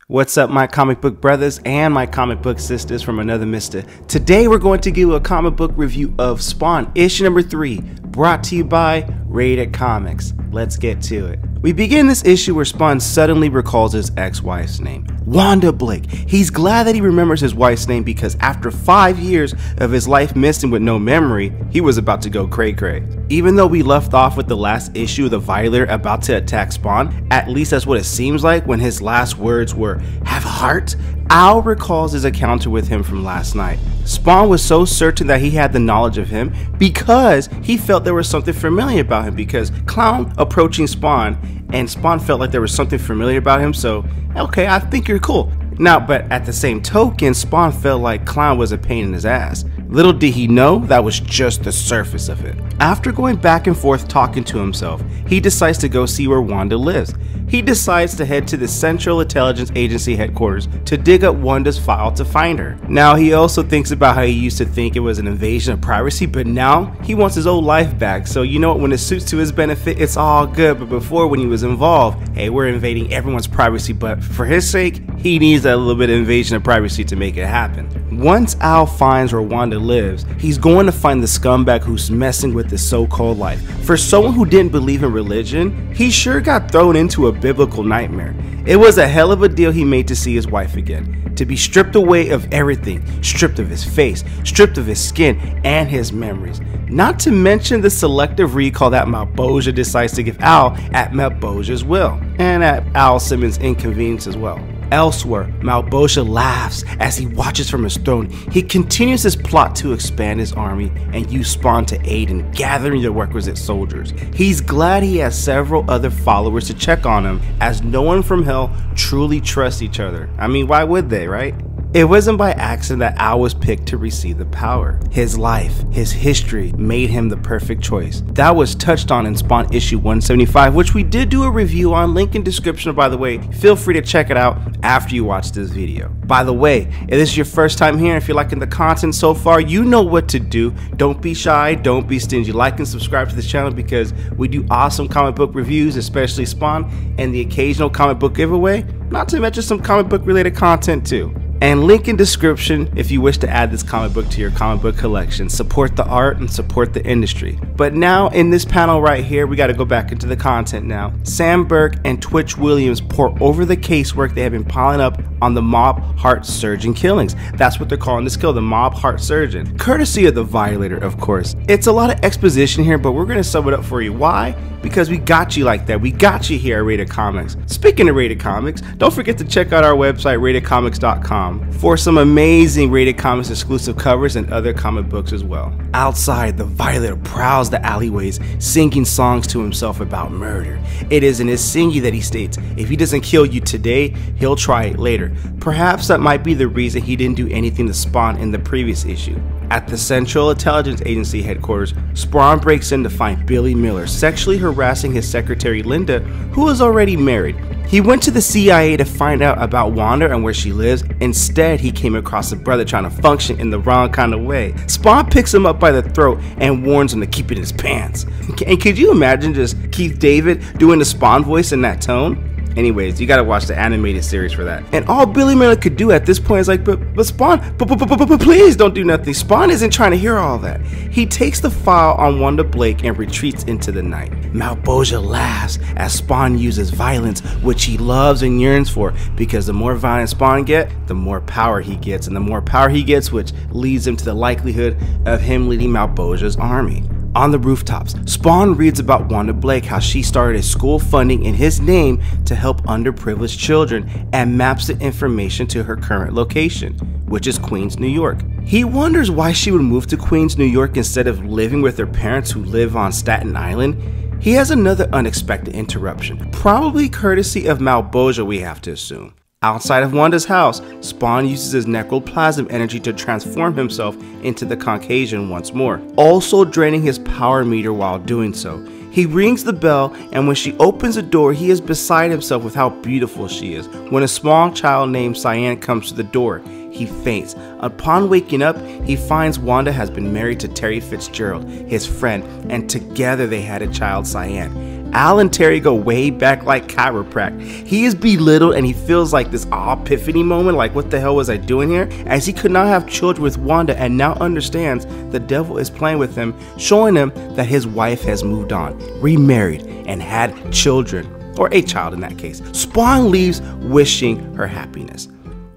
What's up, my comic book brothers and my comic book sisters from another mister. Today we're going to give you a comic book review of Spawn issue number 3, brought to you by Rated Comics. Let's get to it. We begin this issue where Spawn suddenly recalls his ex-wife's name, Wanda Blake. He's glad that he remembers his wife's name because after 5 years of his life missing with no memory, he was about to go cray-cray. Even though we left off with the last issue of the Violator about to attack Spawn, at least that's what it seems like when his last words were, "Have heart," Al recalls his encounter with him from last night. Spawn was so certain that he had the knowledge of him because he felt there was something familiar about him because Clown approaching Spawn and Spawn felt like there was something familiar about him, so okay, I think you're cool. Now, but at the same token, Spawn felt like Clown was a pain in his ass. Little did he know that was just the surface of it. After going back and forth talking to himself, he decides to go see where Wanda lives. He decides to head to the Central Intelligence Agency headquarters to dig up Wanda's file to find her. Now, he also thinks about how he used to think it was an invasion of privacy, but now he wants his old life back. So you know what, when it suits to his benefit, it's all good. But before, when he was involved, hey, we're invading everyone's privacy, but for his sake, he needs that little bit of invasion of privacy to make it happen. Once Al finds where Wanda lives, he's going to find the scumbag who's messing with his so-called life. For someone who didn't believe in religion, he sure got thrown into a biblical nightmare. It was a hell of a deal he made to see his wife again, to be stripped away of everything, stripped of his face, stripped of his skin and his memories. Not to mention the selective recall that Malboja decides to give Al at Malboja's will, and at Al Simmons' inconvenience as well. Elsewhere, Malboja laughs as he watches from his throne. He continues his plot to expand his army and use Spawn to aid in gathering the requisite soldiers. He's glad he has several other followers to check on him, as no one from Hell truly trusts each other. I mean, why would they, right? It wasn't by accident that Al was picked to receive the power. His life, his history made him the perfect choice. That was touched on in Spawn issue 175, which we did do a review on, link in description by the way. Feel free to check it out after you watch this video. By the way, if this is your first time here, if you're liking the content so far, you know what to do. Don't be shy, don't be stingy. Like and subscribe to this channel because we do awesome comic book reviews, especially Spawn, and the occasional comic book giveaway, not to mention some comic book related content too. And link in description if you wish to add this comic book to your comic book collection. Support the art and support the industry. But now in this panel right here, we got to go back into the content now. Sam Burke and Twitch Williams pour over the casework they have been piling up on the mob heart surgeon killings. That's what they're calling this kill, the mob heart surgeon. Courtesy of the Violator, of course. It's a lot of exposition here, but we're going to sum it up for you. Why? Because we got you like that. We got you here at Rated Comics. Speaking of Rated Comics, don't forget to check out our website, RatedComics.com, for some amazing Rated Comics exclusive covers and other comic books as well. Outside, the Violator prowls the alleyways, singing songs to himself about murder. It is in his singing that he states, if he doesn't kill you today, he'll try it later. Perhaps that might be the reason he didn't do anything to Spawn in the previous issue. At the Central Intelligence Agency headquarters, Spawn breaks in to find Billy Miller sexually harassing his secretary Linda, who is already married. He went to the CIA to find out about Wanda and where she lives. Instead, he came across a brother trying to function in the wrong kind of way. Spawn picks him up by the throat and warns him to keep it in his pants. And could you imagine just Keith David doing the Spawn voice in that tone? Anyways, you gotta watch the animated series for that. And all Billy Miller could do at this point is like, but Spawn, please don't do nothing. Spawn isn't trying to hear all that. He takes the file on Wanda Blake and retreats into the night. Malboja laughs as Spawn uses violence, which he loves and yearns for, because the more violent Spawn gets, the more power he gets, and the more power he gets, which leads him to the likelihood of him leading Malboja's army. On the rooftops, Spawn reads about Wanda Blake, how she started a school funding in his name to help underprivileged children, and maps the information to her current location, which is Queens, New York. He wonders why she would move to Queens, New York instead of living with her parents who live on Staten Island. He has another unexpected interruption, probably courtesy of Malboja, we have to assume. Outside of Wanda's house, Spawn uses his necroplasm energy to transform himself into the Caucasian once more, also draining his power meter while doing so. He rings the bell, and when she opens the door, he is beside himself with how beautiful she is. When a small child named Cyan comes to the door, he faints. Upon waking up, he finds Wanda has been married to Terry Fitzgerald, his friend, and together they had a child, Cyan. Al and Terry go way back like chiropractic. He is belittled and he feels like this epiphany moment, like what the hell was I doing here? As he could not have children with Wanda and now understands the devil is playing with him, showing him that his wife has moved on, remarried, and had children, or a child in that case. Spawn leaves wishing her happiness.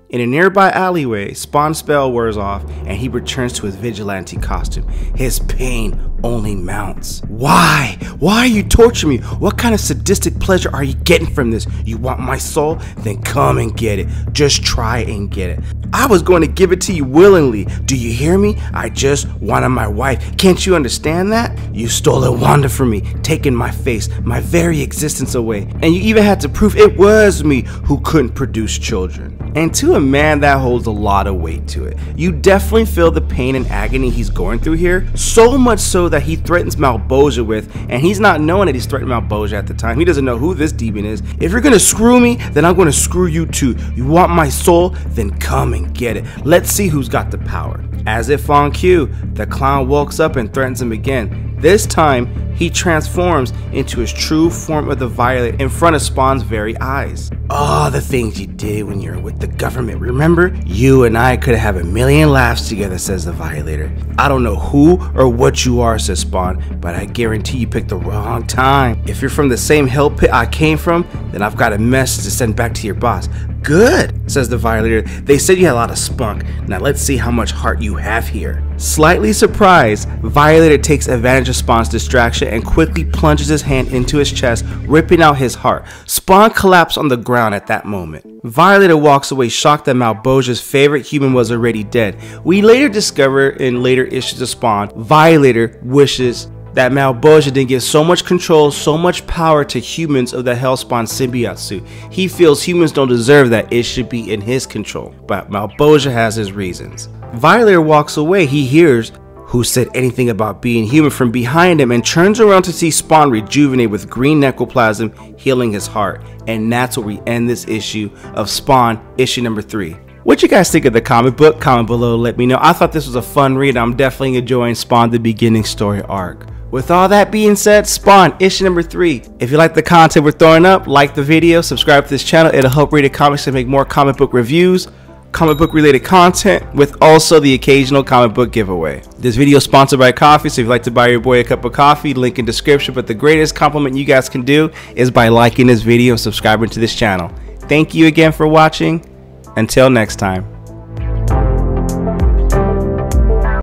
In a nearby alleyway, Spawn's spell wears off and he returns to his vigilante costume. His pain only mounts. Why? Why are you torturing me? What kind of sadistic pleasure are you getting from this? You want my soul? Then come and get it. Just try and get it. I was going to give it to you willingly. Do you hear me? I just wanted my wife. Can't you understand that? You stole a Wanda from me, taking my face, my very existence away. And you even had to prove it was me who couldn't produce children. And to a man, that holds a lot of weight to it. You definitely feel the pain and agony he's going through here, so much so that he threatens Malboja with, and he's not knowing that he's threatening Malboja at the time. He doesn't know who this demon is. If you're gonna screw me, then I'm gonna screw you too. You want my soul? Then come and get it. Let's see who's got the power. As if on cue, the clown walks up and threatens him again. This time, he transforms into his true form of the Violator in front of Spawn's very eyes. Oh, the things you did when you were with the government, remember? You and I could have a million laughs together, says the Violator. I don't know who or what you are, says Spawn, but I guarantee you picked the wrong time. If you're from the same hell pit I came from, then I've got a message to send back to your boss. Good, says the Violator. They said you had a lot of spunk. Now let's see how much heart you have here. Slightly surprised, Violator takes advantage of Spawn's distraction and quickly plunges his hand into his chest, ripping out his heart. Spawn collapsed on the ground at that moment. Violator walks away shocked that Malboja's favorite human was already dead. We later discover in later issues of Spawn, Violator wishes that Malboja didn't give so much control, so much power to humans of the Hellspawn symbiote suit. He feels humans don't deserve that, it should be in his control. But Malboja has his reasons. Violator walks away, he hears who said anything about being human from behind him and turns around to see Spawn rejuvenate with green necroplasm healing his heart. And that's where we end this issue of Spawn, issue number 3. What you guys think of the comic book? Comment below, let me know. I thought this was a fun read. I'm definitely enjoying Spawn, the beginning story arc. With all that being said, Spawn, issue number 3. If you like the content we're throwing up, like the video, subscribe to this channel. It'll help Rated Comics to make more comic book reviews, comic book related content, with also the occasional comic book giveaway. This video is sponsored by coffee, so if you'd like to buy your boy a cup of coffee, link in description. But the greatest compliment you guys can do is by liking this video and subscribing to this channel. Thank you again for watching. Until next time.